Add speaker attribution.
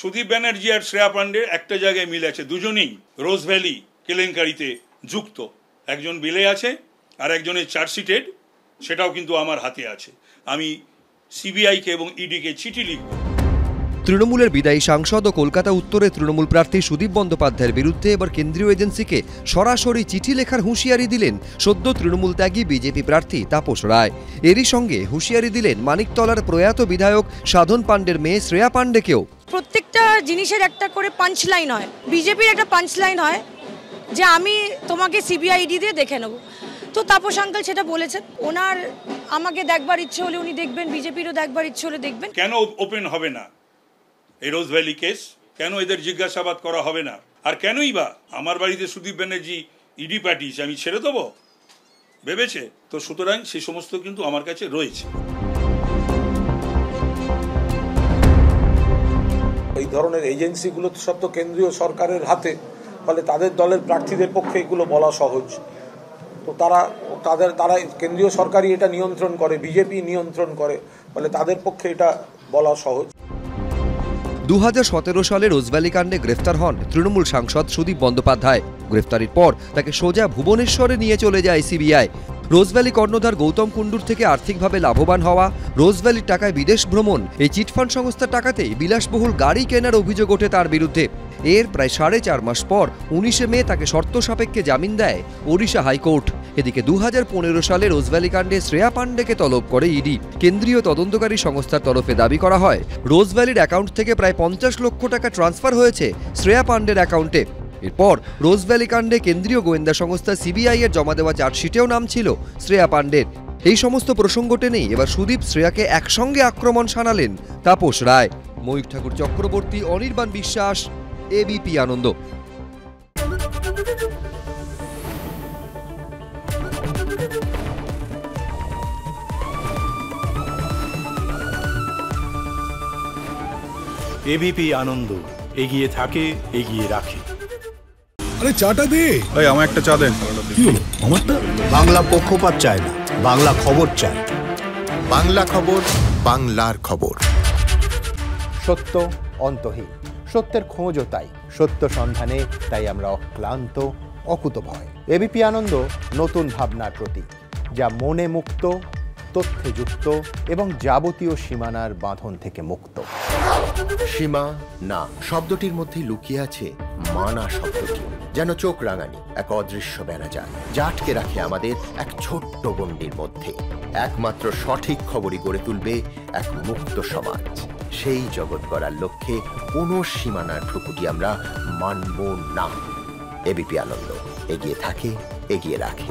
Speaker 1: সুদীপ ব্যানার্জি আর শ্রেয়া পান্ডে একটা জায়গায় মিলে আছে, দুজনেই রোজ ভ্যালি কেলেঙ্কারিতে যুক্ত। একজন বিলে আছে আর একজনের চার্জশিটেড, সেটাও কিন্তু আমার হাতে আছে। আমি সিবিআইকে এবং ইডিকে চিঠি লিখব।
Speaker 2: তৃণমূলের বিদায়ী সাংসদ ও কলকাতা উত্তরে তৃণমূল প্রার্থী সুদীপ বন্দ্যোপাধ্যায়ের বিরুদ্ধে এবার কেন্দ্রীয় এজেন্সিকে সরাসরি চিঠি লেখার হুঁশিয়ারি দিলেন সদ্য তৃণমূল ত্যাগী বিজেপি প্রার্থী তাপস রায়। এরই সঙ্গে হুঁশিয়ারি দিলেন মানিকতলার প্রয়াত বিধায়ক সাধন পান্ডের মেয়ে শ্রেয়া পান্ডেকেও।
Speaker 3: প্রত্যেকটা জিনিসের একটা করে পাঞ্চলাইন হয়, বিজেপির একটা পাঞ্চলাইন হয় যে আমি তোমাকে সিবিআইডি দিয়ে দেখে নেব। তো তাপস আঙ্কেল সেটা বলেছেন, ওনার আমাকে দেখবার ইচ্ছে হলে উনি দেখবেন, বিজেপিরও দেখবার ইচ্ছে হলে দেখবেন।
Speaker 1: কেন ওপেন হবে না এই রোজ ভ্যালি কেস? কেন এদের জিজ্ঞাসাবাদ করা হবে না? আর কেনই বা আমার বাড়িতে সুদীপ ব্যানার্জি ইডি পাঠিয়েছে, আমি ছেড়ে দেবো ভেবেছে? তো সুতরাং সেই সমস্ত কিন্তু আমার কাছে রয়েছে।
Speaker 4: এই ধরনের এজেন্সিগুলো সব তো কেন্দ্রীয় সরকারের হাতে, ফলে তাদের দলের প্রার্থীদের পক্ষে এগুলো বলা সহজ। তো তারা কেন্দ্রীয় সরকারই এটা নিয়ন্ত্রণ করে, বিজেপি নিয়ন্ত্রণ করে, ফলে তাদের পক্ষে এটা বলা সহজ।
Speaker 2: 2017 সালে রোজভ্যালি কাণ্ডে গ্রেফতার হন তৃণমূল সাংসদ সুদীপ বন্দ্যোপাধ্যায়। গ্রেফতারির পর তাকে সোজা ভুবনেশ্বরে নিয়ে চলে যায় সিবিআই। রোজভ্যালি কর্ণধার গৌতম কুণ্ডুর থেকে আর্থিকভাবে লাভবান হওয়া, রোজভ্যালির টাকায় বিদেশ ভ্রমণ, এই চিটফান্ড সংস্থার টাকাতেই বিলাসবহুল গাড়ি কেনার অভিযোগ ওঠে তার বিরুদ্ধে। এর প্রায় 4.5 মাস পর 19 মে তাকে শর্ত সাপেক্ষে জামিন দেয় ওড়িশা হাইকোর্ট। এদিকে 2015 সালে রোজভ্যালি কাণ্ডে শ্রেয়া পান্ডেকে তলব করে ইডি। কেন্দ্রীয় তদন্তকারী সংস্থার তরফে দাবি করা হয় রোজভ্যালির অ্যাকাউন্ট থেকে প্রায় 50 লক্ষ টাকা ট্রান্সফার হয়েছে শ্রেয়া পান্ডের অ্যাকাউন্টে। এরপর রোজভ্যালি কাণ্ডে কেন্দ্রীয় গোয়েন্দা সংস্থা সিবিআই এর জমা দেওয়া চার্জশিটেও নাম ছিল শ্রেয়া পান্ডের। এই সমস্ত প্রসঙ্গ টেনেই এবার সুদীপ শ্রেয়াকে একসঙ্গে আক্রমণ শানালেন তাপস রায়। ময়ূখ ঠাকুর চক্রবর্তী, অনির্বাণ বিশ্বাস, এবিপি আনন্দ।
Speaker 5: এবিপি আনন্দ, এগিয়ে থাকে, এগিয়ে রাখে।
Speaker 6: আরে চাটা দে ভাই, আমার একটা চা দেন। কি হলো আমারটা?
Speaker 7: বাংলা পক্ষপাত চায় না, বাংলা খবর চায়।
Speaker 8: বাংলা খবর, বাংলার খবর।
Speaker 7: সত্য অন্তহীন, সত্যের খোঁজও তাই, সত্য সন্ধানে তাই আমরা অক্লান্ত, অকুতভয়। এবিপি আনন্দ নতুন ভাবনার প্রতীক, যা মনে মুক্ত, তথ্যে যুক্ত এবং যাবতীয় সীমানার বাঁধন থেকে মুক্ত।
Speaker 8: সীমা না শব্দটির মধ্যেই লুকিয়ে আছে মানা শব্দটি, যেন চোখ রাঙানি এক অদৃশ্য বেড়াজাল, যা আটকে রাখে আমাদের এক ছোট্ট গণ্ডির মধ্যে। একমাত্র সঠিক খবরই গড়ে তুলবে এক মুক্ত সমাজ। সেই জগৎ গড়ার লক্ষ্যে কোনো সীমানার ঠুকুটি আমরা মানব না। এবিপি আনন্দ, এগিয়ে থাকে, এগিয়ে রাখে।